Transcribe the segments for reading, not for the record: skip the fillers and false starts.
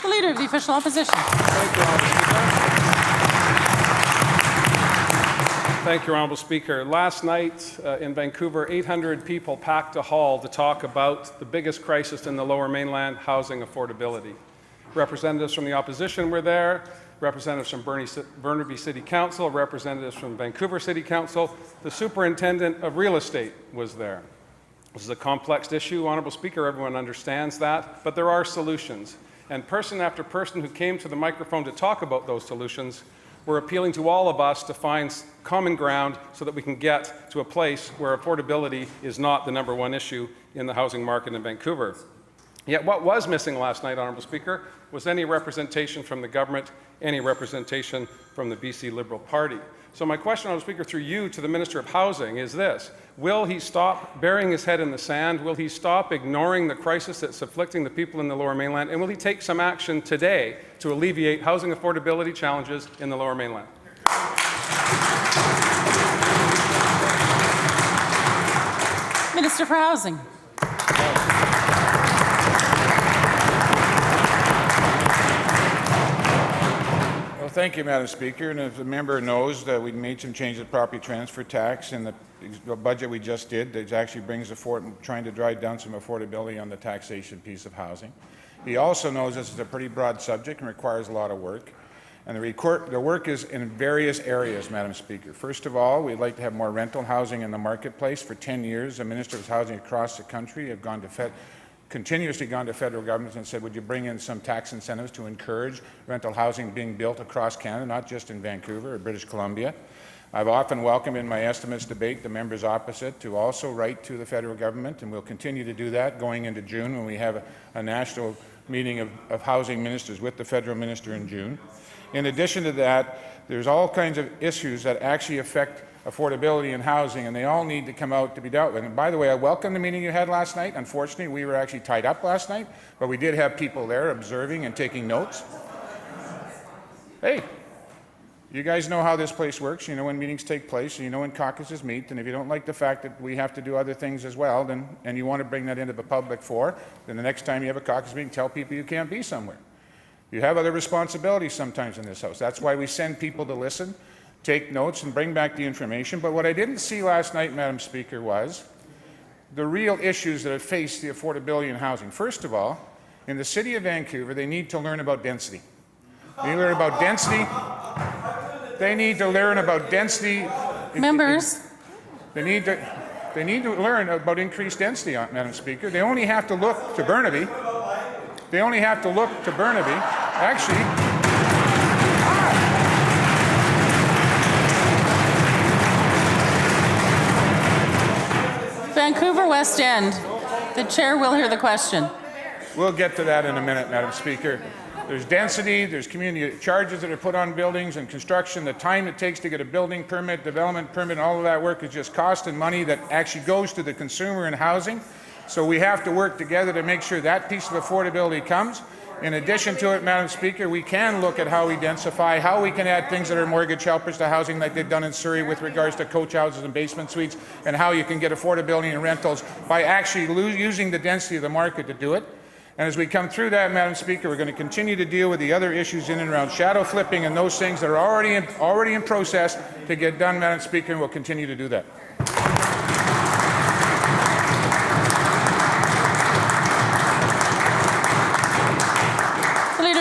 The Leader of the Official Opposition. Thank you, Honourable Speaker. Last night in Vancouver, 800 people packed a hall to talk about the biggest crisis in the Lower Mainland, housing affordability. Representatives from the opposition were there, representatives from Burnaby City Council, representatives from Vancouver City Council. The Superintendent of Real Estate was there. This is a complex issue, Honourable Speaker, everyone understands that, but there are solutions. And person after person who came to the microphone to talk about those solutions were appealing to all of us to find common ground so that we can get to a place where affordability is not the #1 issue in the housing market in Vancouver. Yet what was missing last night, Honourable Speaker, was any representation from the government, any representation from the BC Liberal Party. So my question, Honourable Speaker, through you to the Minister of Housing is this: will he stop burying his head in the sand? Will he stop ignoring the crisis that's afflicting the people in the Lower Mainland? And will he take some action today to alleviate housing affordability challenges in the Lower Mainland? Minister for Housing. Thank you, Madam Speaker. And as the member knows, that we made some changes to property transfer tax in the budget we just did that actually brings trying to drive down some affordability on the taxation piece of housing. He also knows this is a pretty broad subject and requires a lot of work. And the work is in various areas, Madam Speaker. First of all, we'd like to have more rental housing in the marketplace. For 10 years, the Minister of Housing across the country have continuously gone to federal governments and said, would you bring in some tax incentives to encourage rental housing being built across Canada, not just in Vancouver or British Columbia. I've often welcomed in my estimates debate the members opposite to also write to the federal government, and we'll continue to do that going into June when we have a national meeting of housing ministers with the federal minister in June. In addition to that, there's all kinds of issues that actually affect affordability in housing, and they all need to come out to be dealt with. And by the way, I welcome the meeting you had last night. Unfortunately, we were actually tied up last night, but we did have people there observing and taking notes. Hey, you guys know how this place works. You know when meetings take place, and you know when caucuses meet, and if you don't like the fact that we have to do other things as well, and you want to bring that into the public fore, then the next time you have a caucus meeting, tell people you can't be somewhere. You have other responsibilities sometimes in this House. That's why we send people to listen, take notes, and bring back the information. But what I didn't see last night, Madam Speaker, was the real issues that have faced the affordability in housing. First of all, in the City of Vancouver, they need to learn about density. They need to learn about density. They need to learn about density. Members. They need to learn about increased density, Madam Speaker. They only have to look to Burnaby. They only have to look to Burnaby. Actually, Vancouver West End. The chair will hear the question. We'll get to that in a minute, Madam Speaker. There's density, there's community charges that are put on buildings and construction, the time it takes to get a building permit, development permit, all of that work is just cost and money that actually goes to the consumer in housing. So we have to work together to make sure that piece of affordability comes. In addition to it, Madam Speaker, we can look at how we densify, how we can add things that are mortgage helpers to housing like they've done in Surrey with regards to coach houses and basement suites, and how you can get affordability in rentals by actually using the density of the market to do it. And as we come through that, Madam Speaker, we're going to continue to deal with the other issues in and around shadow flipping and those things that are already in process to get done, Madam Speaker, and we'll continue to do that.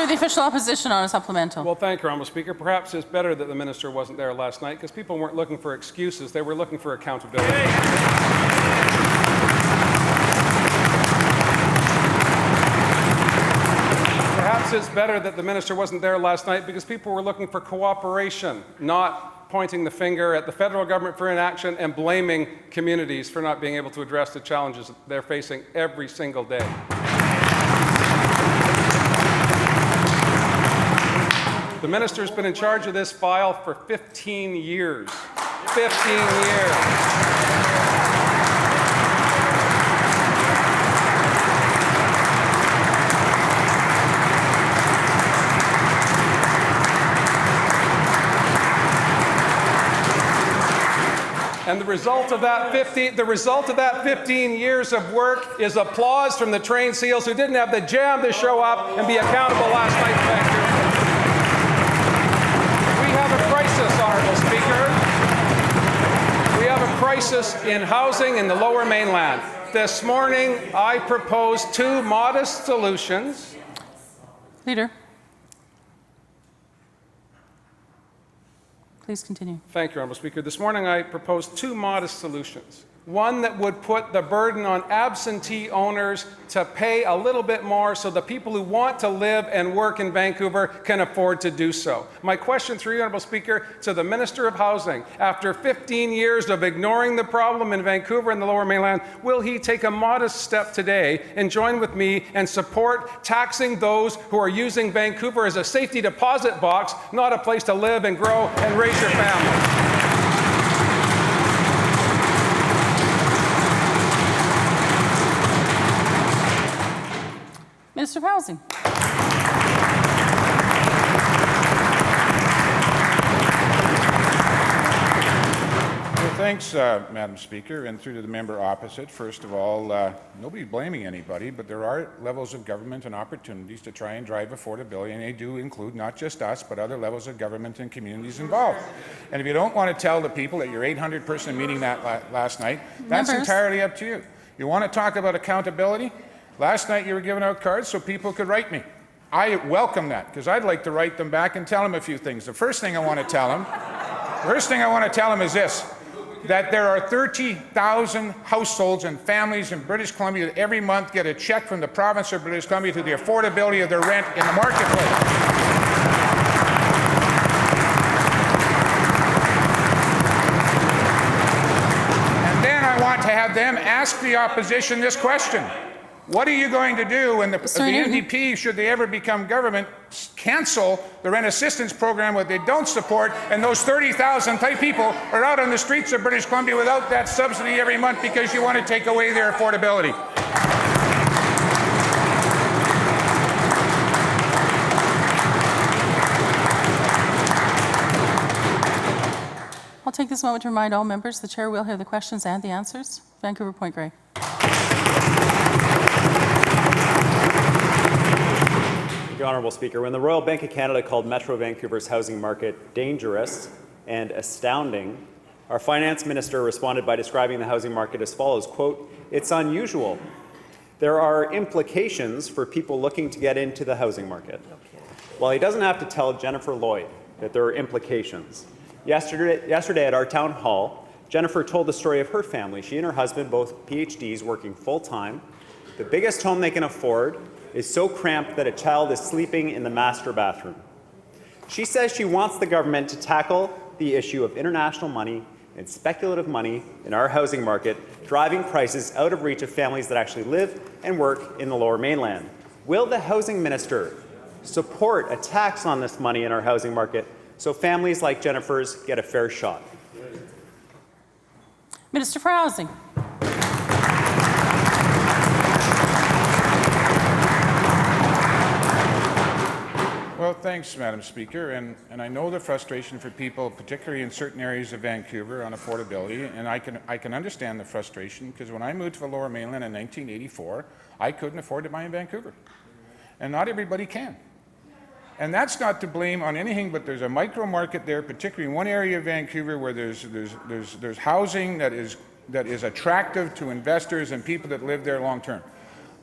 The official opposition on a supplemental. Well, thank you, Honourable Speaker. Perhaps it's better that the minister wasn't there last night because people weren't looking for excuses, they were looking for accountability. Perhaps it's better that the minister wasn't there last night because people were looking for cooperation, not pointing the finger at the federal government for inaction and blaming communities for not being able to address the challenges they're facing every single day. The minister has been in charge of this file for 15 years. 15 years. And the result of that 15 years of work is applause from the trained SEALs who didn't have the jam to show up and be accountable last night in Vancouver. We have a crisis, Honourable Speaker. We have a crisis in housing in the Lower Mainland. This morning, I propose two modest solutions. Leader. Please continue. Thank you, Honourable Speaker. This morning I proposed two modest solutions. One that would put the burden on absentee owners to pay a little bit more so the people who want to live and work in Vancouver can afford to do so. My question through you, Honourable Speaker, to the Minister of Housing. After 15 years of ignoring the problem in Vancouver and the Lower Mainland, will he take a modest step today and join with me and support taxing those who are using Vancouver as a safety deposit box, not a place to live and grow and raise your family? Minister of Housing. Well, thanks, Madam Speaker, and through to the member opposite. First of all, nobody's blaming anybody, but there are levels of government and opportunities to try and drive affordability, and they do include not just us, but other levels of government and communities involved. And if you don't want to tell the people at your 800-person meeting that last night, that's entirely up to you. You want to talk about accountability? Last night you were giving out cards so people could write me. I welcome that because I'd like to write them back and tell them a few things. The first thing I want to tell them is this, that there are 30,000 households and families in British Columbia that every month get a check from the province of British Columbia to the affordability of their rent in the marketplace. And then I want to have them ask the opposition this question. What are you going to do when the NDP, should they ever become government, cancel the rent assistance program that they don't support, and those 30,000 people are out on the streets of British Columbia without that subsidy every month because you want to take away their affordability? I'll take this moment to remind all members the chair will hear the questions and the answers. Vancouver Point Grey. Thank you, Honourable Speaker. When the Royal Bank of Canada called Metro Vancouver's housing market dangerous and astounding, our finance minister responded by describing the housing market as follows, quote, "It's unusual. There are implications for people looking to get into the housing market." Well, he doesn't have to tell Jennifer Lloyd that there are implications. Yesterday at our town hall, Jennifer told the story of her family. She and her husband, both PhDs, working full-time. The biggest home they can afford is so cramped that a child is sleeping in the master bathroom. She says she wants the government to tackle the issue of international money and speculative money in our housing market, driving prices out of reach of families that actually live and work in the Lower Mainland. Will the housing minister support a tax on this money in our housing market so families like Jennifer's get a fair shot? Minister for Housing. Well, thanks, Madam Speaker, and I know the frustration for people, particularly in certain areas of Vancouver, on affordability, and I can understand the frustration because when I moved to the Lower Mainland in 1984, I couldn't afford to buy in Vancouver, and not everybody can. And that's not to blame on anything, but there's a micro market there, particularly in one area of Vancouver where there's housing that is attractive to investors and people that live there long term.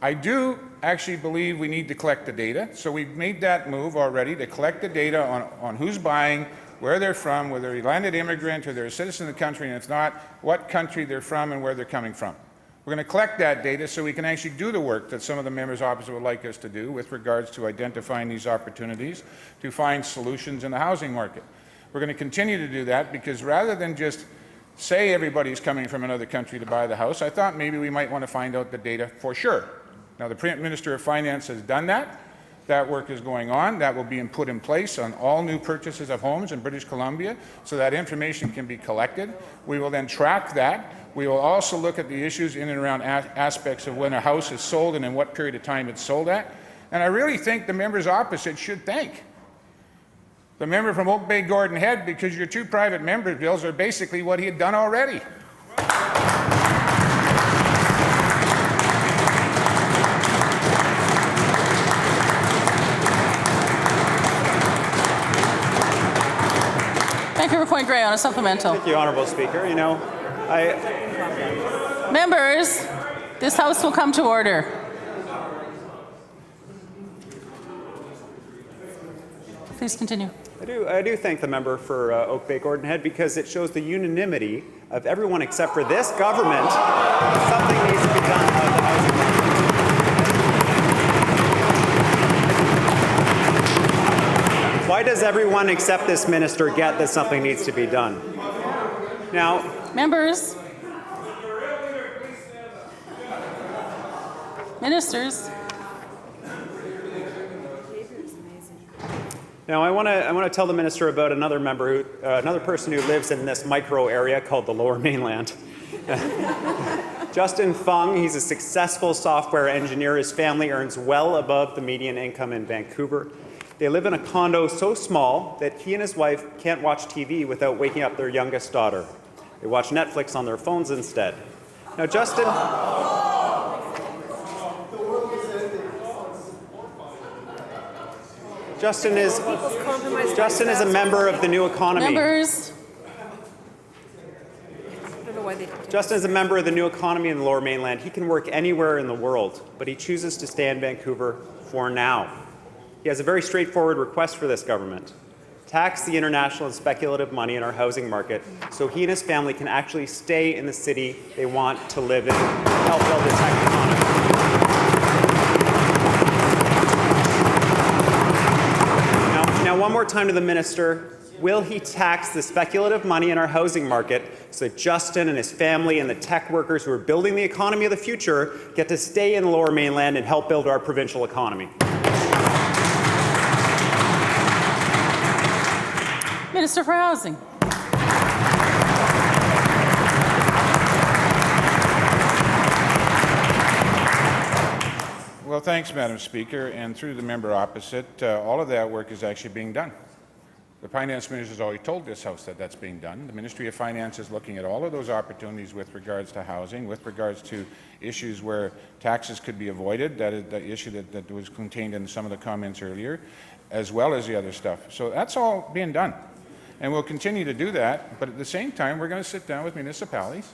I do actually believe we need to collect the data, so we've made that move already to collect the data on who's buying, where they're from, whether they're a landed immigrant or they're a citizen of the country, and if not, what country they're from and where they're coming from. We're going to collect that data so we can actually do the work that some of the members opposite would like us to do with regards to identifying these opportunities to find solutions in the housing market. We're going to continue to do that because rather than just say everybody's coming from another country to buy the house, I thought maybe we might want to find out the data for sure. Now, the Minister of Finance has done that. That work is going on. That will be put in place on all new purchases of homes in British Columbia so that information can be collected. We will then track that. We will also look at the issues in and around aspects of when a house is sold and in what period of time it's sold at. And I really think the members opposite should thank the member from Oak Bay Gordon Head because your two private member bills are basically what he had done already. Vancouver Point Grey on a supplemental. Thank you, Honourable Speaker. You know, Members, this House will come to order. Please continue. I do thank the member for Oak Bay Gordon Head because it shows the unanimity of everyone except for this government. Something needs to be done about the housing market. Why does everyone except this minister get that something needs to be done? Now, Members, ministers, Now, I want to tell the minister about another member, another person who lives in this micro area called the Lower Mainland. Justin Fung, he's a successful software engineer. His family earns well above the median income in Vancouver. They live in a condo so small that he and his wife can't watch TV without waking up their youngest daughter. They watch Netflix on their phones instead. Now, Justin is a member of the New Economy. members, Justin is a member of the New Economy in the Lower Mainland. He can work anywhere in the world, but he chooses to stay in Vancouver for now. He has a very straightforward request for this government. Tax the international and speculative money in our housing market so he and his family can actually stay in the city they want to live in and help build the tech economy. Now, one more time to the minister. Will he tax the speculative money in our housing market so that Justin and his family and the tech workers who are building the economy of the future get to stay in the Lower Mainland and help build our provincial economy? Minister for Housing. Well, thanks, Madam Speaker, and through the member opposite, all of that work is actually being done. The Finance Minister has already told this House that that's being done. The Ministry of Finance is looking at all of those opportunities with regards to housing, with regards to issues where taxes could be avoided. That is the issue that was contained in some of the comments earlier, as well as the other stuff. So that's all being done. And we'll continue to do that, but at the same time, we're going to sit down with municipalities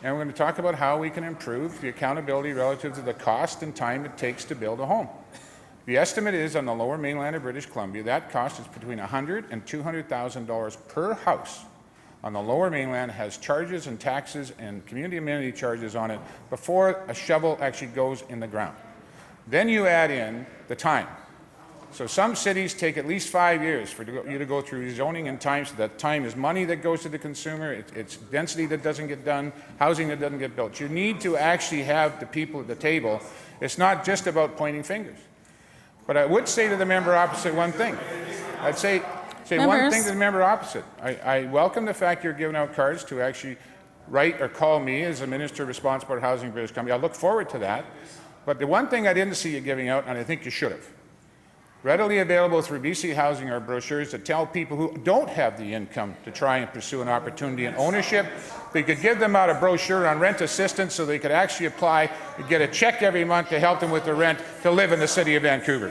and we're going to talk about how we can improve the accountability relative to the cost and time it takes to build a home. The estimate is on the Lower Mainland of British Columbia, that cost is between $100,000 and $200,000 per house. On the Lower Mainland has charges and taxes and community amenity charges on it before a shovel actually goes in the ground. Then you add in the time. So some cities take at least 5 years for you to go through zoning and time, so that time is money that goes to the consumer, it's density that doesn't get done, housing that doesn't get built. You need to actually have the people at the table. It's not just about pointing fingers. But I would say to the member opposite one thing. I'd say one thing to the member opposite. I welcome the fact you're giving out cards to actually write or call me as a minister responsible for housing in British Columbia. I look forward to that. But the one thing I didn't see you giving out, and I think you should have, readily available through BC Housing are brochures that tell people who don't have the income to try and pursue an opportunity in ownership. They could give them out a brochure on rent assistance so they could actually apply and get a check every month to help them with their rent to live in the city of Vancouver.